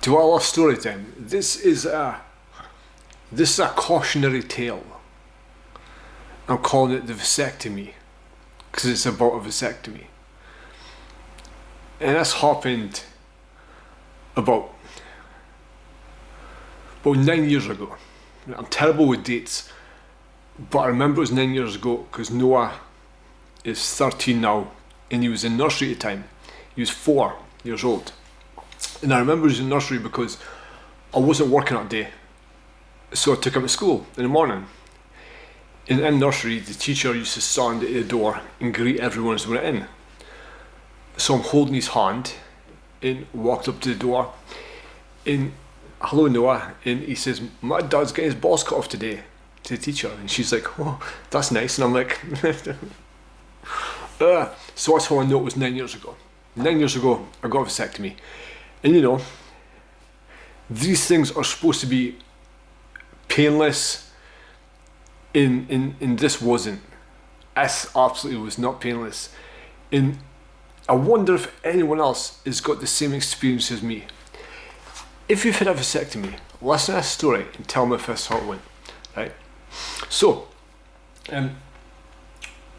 To all our story time, this is a cautionary tale. I'm calling it the vasectomy because it's about a vasectomy, and this happened about 9 years ago. I'm terrible with dates, but I remember it was 9 years ago because Naaa is 13 now, and he was in nursery at the time. He was 4 years old. And I remember he was in nursery because I wasn't working that day, so I took him to school in the morning. And in nursery, the teacher used to stand at the door and greet everyone as they went in. So I'm holding his hand and walked up to the door and, "Hello Naaa," and he says, "My dad's getting his balls cut off today," to the teacher. And she's like, "Oh, that's nice." And I'm like, so that's how I know it was 9 years ago. 9 years ago, I got a vasectomy. And you know, these things are supposed to be painless, and this wasn't. This absolutely was not painless. And I wonder if anyone else has got the same experience as me. If you've had a vasectomy, listen to this story and tell me if this how it went, right? So,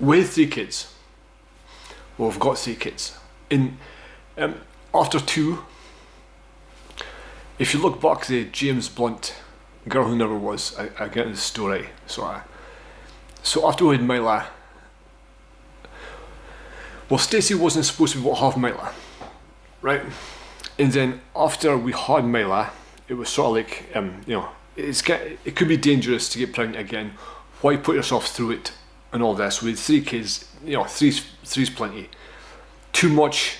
we had 3 kids. Well, we've got 3 kids. And after 2, if you look back to the James Blunt, Girl Who Never Was, I get into the story. So after we had Mila, well, Stacey wasn't supposed to be able to have Mila, right? And then after we had Mila, it was sort of like, you know, it could be dangerous to get pregnant again. Why put yourself through it and all this? With 3 kids, you know, three's plenty. Too much,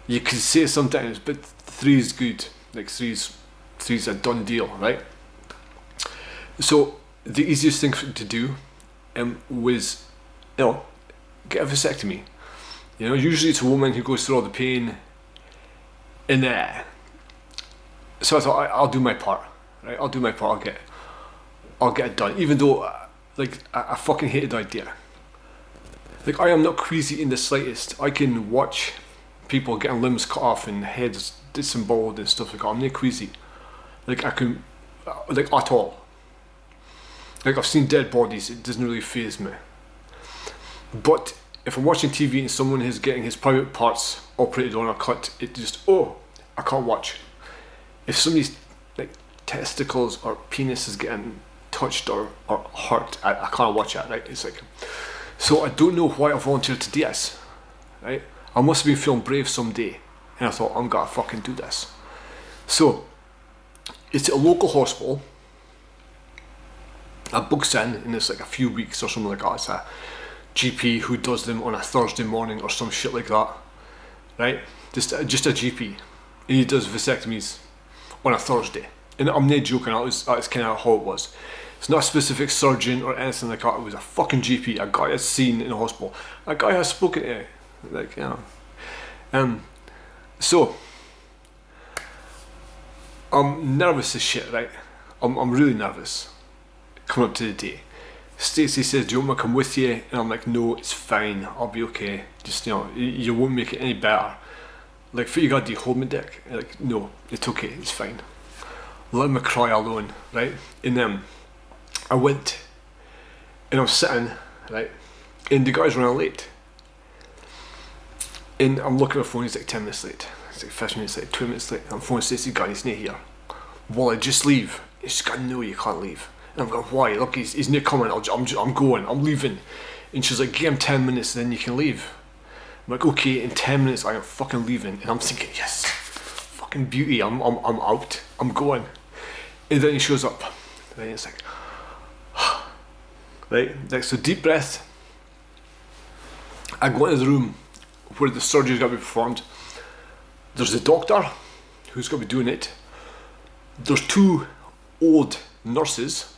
you can say sometimes, but 3 is good. Like three's a done deal, right? So the easiest thing to do was, you know, get a vasectomy. You know, usually it's a woman who goes through all the pain, and so I thought I'll do my part, right? I'll do my part. I'll get it done, even though like I fucking hated the idea. Like, I am not queasy in the slightest. I can watch people getting limbs cut off and heads disemboweled and stuff like that. I'm not queasy. Like, I can, like, at all. Like, I've seen dead bodies, it doesn't really faze me. But if I'm watching TV and someone is getting his private parts operated on or cut, it just, I can't watch. If somebody's like testicles or penis is getting touched or hurt, I can't watch that, right? It's like, so I don't know why I volunteered to do this, right? I must have been feeling brave someday, and I thought, I'm gonna fucking do this. So it's at a local hospital. I booked in, and it's like a few weeks or something like that. It's a GP who does them on a Thursday morning or some shit like that, right? Just a GP, and he does vasectomies on a Thursday. And I'm not joking, that's kind of how it was. It's not a specific surgeon or anything like that. It was a fucking GP, a guy I'd seen in a hospital, a guy I'd spoken to, like, you know. So I'm nervous as shit, right? I'm really nervous coming up to the day. Stacey says, "Do you want me to come with you?" And I'm like, "No, it's fine, I'll be okay. Just, you know, you won't make it any better. Like, for you gotta do hold me dick." Like, "No, it's okay, it's fine. Let me cry alone," right? And I went, and I was sitting, right, and the guy's running late. And I'm looking at my phone, he's like 10 minutes late. It's like 15 minutes late, 2 minutes late. I'm phoning Stacey, "God, he's not here. Will I just leave?" He's just got, "No, you can't leave." And I'm going, "Why? Look, he's not coming, I'm going, I'm leaving." And she's like, "Give him 10 minutes, then you can leave." I'm like, "Okay, in 10 minutes I am fucking leaving." And I'm thinking, yes, fucking beauty, I'm out, I'm going. And then he shows up, and it's like, right, like, so deep breath. I go into the room where the surgery's got to be performed. There's the doctor who's got to be doing it. There's 2 old nurses.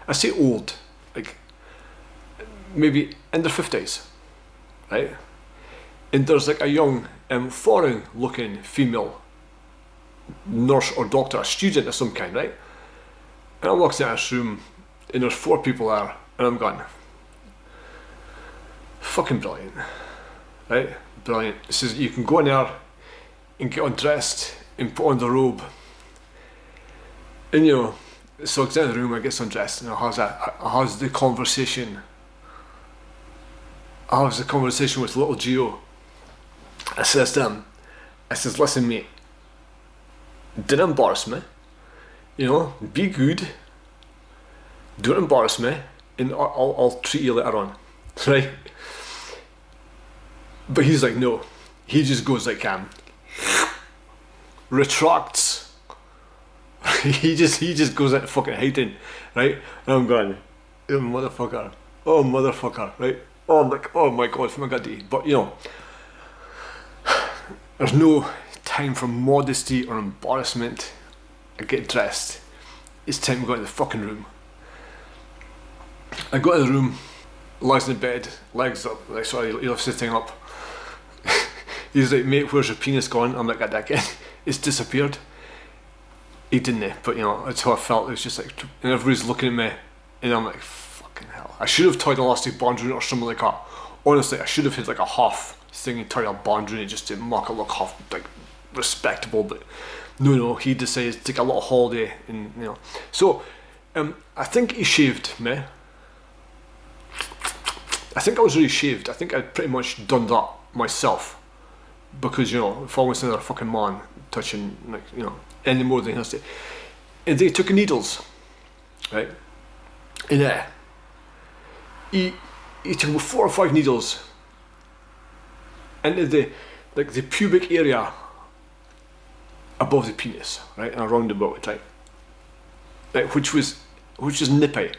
I say old, like maybe in their 50s, right? And there's like a young, foreign looking female nurse or doctor, a student of some kind, right? And I walked into this room and there's 4 people there, and I'm going, fucking brilliant, right? Brilliant. It says you can go in there and get undressed and put on the robe. And you know, so I get in the room, I get undressed, and I have the conversation. I have the conversation with little Gio. I says to him, I says, listen mate, don't embarrass me, you know, be good, don't embarrass me, and I'll treat you later on, right? But he's like, no, he just goes like, retracts, he just goes into fucking hiding, right? And I'm going, oh motherfucker, right? Oh, I'm like, oh my god, for my god, but you know, there's no time for modesty or embarrassment. I get dressed. It's time to go into the fucking room. I go to the room, lies in the bed, legs up, like sorry, you're sitting up. He's like, mate, where's your penis gone? I'm like, again, it's disappeared. He didn't, but you know, that's how I felt. It was just like, and everybody's looking at me, and I'm like, fucking hell. I should have tied an elastic band around it or something like that. Honestly, I should have hit like a half thing and tied a band around it just to make it look half like respectable. But no, he decided to take a little holiday, and you know. So, I think he shaved me. I think I was really shaved. I think I'd pretty much done that myself. Because, you know, if I was another fucking man touching, like, you know, any more than he has to. And they took needles, right? And he took about 4 or 5 needles into the pubic area above the penis, right? And around about it, right? Right, which was nippy.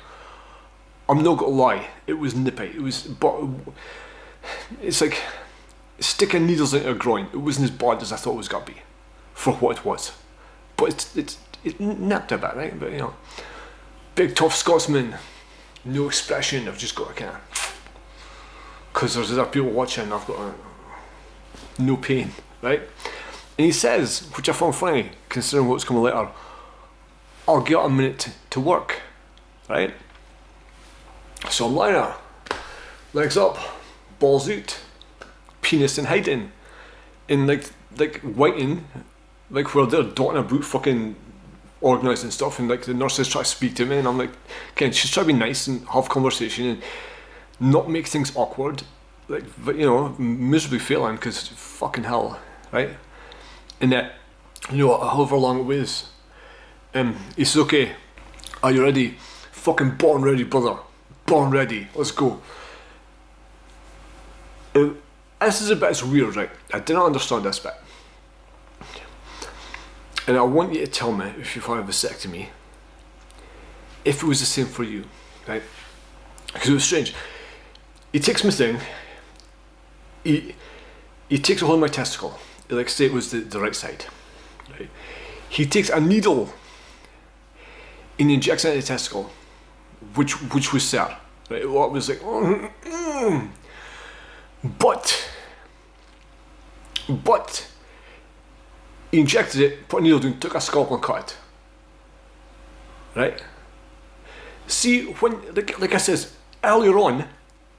I'm not gonna lie, it was nippy. It was, but it's like sticking needles into a groin. It wasn't as bad as I thought it was gonna be, for what it was. But it nipped a bit, right? But you know, big tough Scotsman, no expression. I've just got to kind of, because there's other people watching. I've got no pain, right? And he says, which I found funny, considering what's coming later, I'll get a minute to work, right? So I'm lying there, legs up, balls out, penis in hiding, and like waiting, like where they're dotting about fucking organising stuff, and like the nurses try to speak to me, and I'm like, okay, she's trying to be nice and have conversation and not make things awkward, like, but you know, miserably failing because fucking hell, right? And that, you know, however long it was, he says, okay, are you ready? Fucking born ready, brother. Born ready. Let's go. This is a bit weird, right? I didn't understand this bit. And I want you to tell me, if you've had a vasectomy, if it was the same for you, right? Because it was strange. He takes my thing, he takes a hold of my testicle, like say it was the right side, right? He takes a needle and he injects it into the testicle, which was sad, right? Well, it was like, but he injected it, put a needle in, took a scalpel and cut it, right? See, when, like I says, earlier on,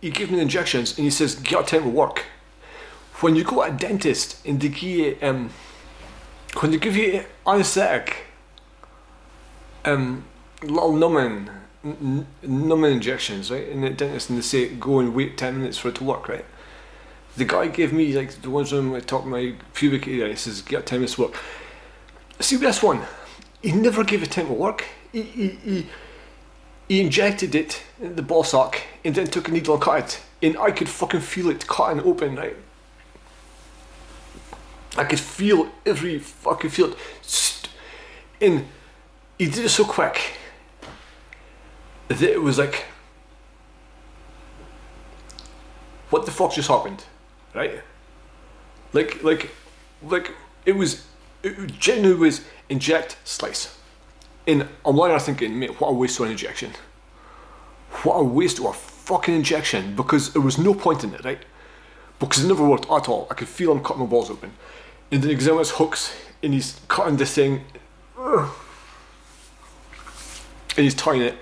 he gave me the injections and he says, get out time to work. When you go to a dentist and they give you, when they give you anesthetic, little numbing injections, right? In the dentist, and they say, go and wait 10 minutes for it to work, right? The guy gave me, like, the ones on my top of my pubic area, he says, get 10 minutes to work. See this one, he never gave it time to work. He injected it in the ball sack and then took a needle and cut it. And I could fucking feel it cutting open, right? I could feel every fucking feel it. And he did it so quick that it was like, what the fuck just happened, right? Like it genuinely was inject, slice. And I'm lying there thinking, mate, what a waste of an injection. What a waste of a fucking injection, because there was no point in it, right? Because it never worked at all. I could feel him cutting my balls open. And then he examines hooks and he's cutting this thing. And he's tying it.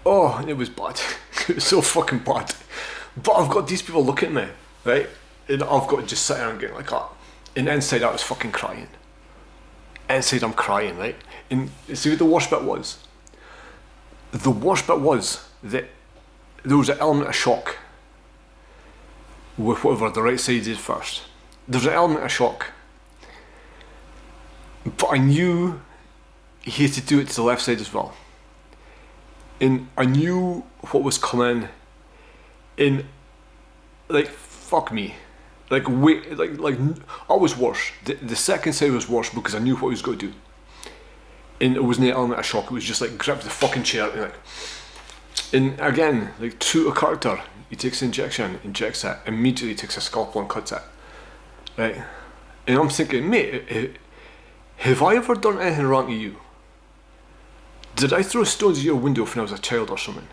Oh, and it was bad. It was so fucking bad. But I've got these people looking at me, right? And I've got to just sit there and get like that. And inside I was fucking crying. Inside I'm crying, right? And see what the worst bit was? The worst bit was that there was an element of shock with whatever the right side did first. There was an element of shock. But I knew he had to do it to the left side as well. And I knew what was coming. And like, fuck me. Like, wait, like I was worse. The second side was worse because I knew what he was going to do. And it wasn't an element of shock, it was just like, grab the fucking chair and like, and again, like true to a character, he takes the injection, injects it, immediately takes a scalpel and cuts it. Right? And I'm thinking, mate, have I ever done anything wrong to you? Did I throw stones at your window when I was a child or something?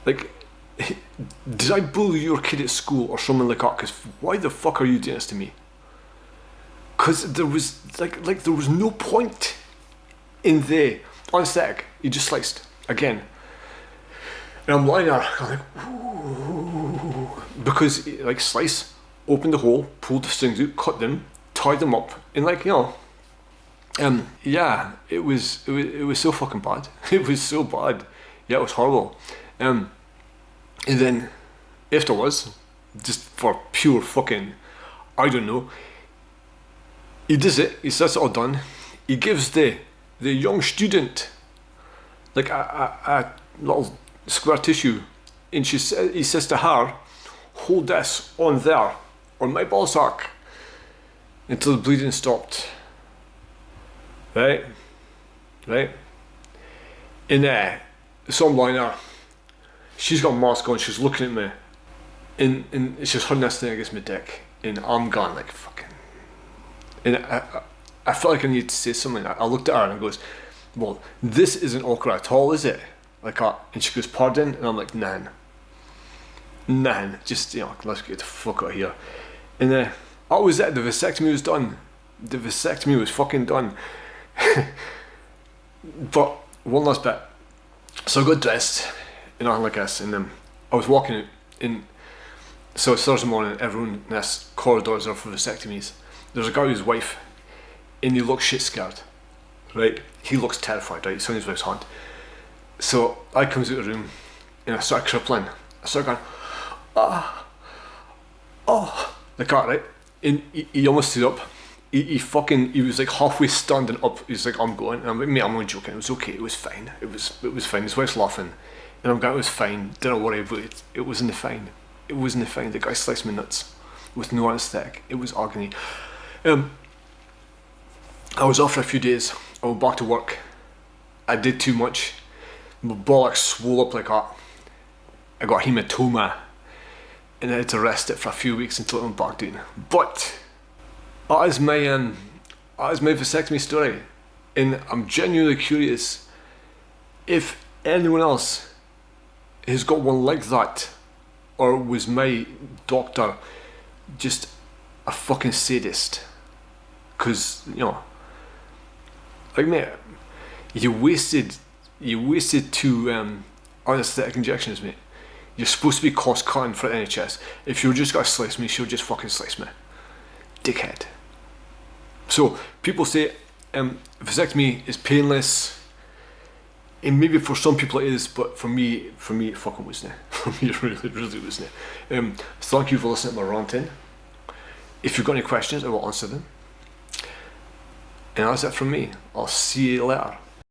Like, did I bully your kid at school or something like that? Because why the fuck are you doing this to me? Because there was like there was no point in the anesthetic. He just sliced again, and I'm lying there going like, ooh, because like slice, opened the hole, pulled the strings out, cut them, tied them up, and like, you know, yeah, it was so fucking bad. It was so bad. Yeah, it was horrible. And then afterwards, just for pure fucking, I don't know, he does it, he says it's all done, he gives the young student like a little square tissue, and he says to her, hold this on there, on my ballsack, until the bleeding stopped. Right? And so I'm lying there, she's got a mask on, she's looking at me, and she's holding this thing against my dick, and I'm gone like fucking. And I felt like I needed to say something. I looked at her and I goes, well, this isn't awkward at all, is it? Like, and she goes, pardon? And I'm like, nan, just, you know, let's get the fuck out of here. And that was it, the vasectomy was done. The vasectomy was fucking done. But one last bit. So I got dressed, you know, like this, and I was walking out, and so it's Thursday morning, everyone in this corridors are for vasectomies. There's a guy with his wife, and he looks shit scared, right? He looks terrified, right? He's on his wife's hand. So I comes out of the room, and I start crippling. I start going, like that, right? And he almost stood up. He was like halfway standing up. He's like, I'm going. And I'm like, mate, I'm only joking. It was okay. It was fine. It was fine. His wife's laughing, and I'm going, it was fine. Don't worry about it. It wasn't fine. It wasn't fine. The guy sliced me nuts with no anesthetic. It was agony. I was off for a few days. I went back to work. I did too much. My bollocks swole up like that. I got a hematoma, and I had to rest it for a few weeks until I went back down. But that is my vasectomy story, and I'm genuinely curious if anyone else has got one like that, or was my doctor just a fucking sadist? Because, you know, like, mate, you wasted two anesthetic injections, mate. You're supposed to be cost cutting for the NHS. If you were just gonna slice me, she'll just fucking slice me. Dickhead. So people say vasectomy is painless, and maybe for some people it is, but for me it fucking wasn't. For me it really wasn't. Thank you for listening to my ranting. If you've got any questions, I will answer them. And that's it from me. I'll see you later.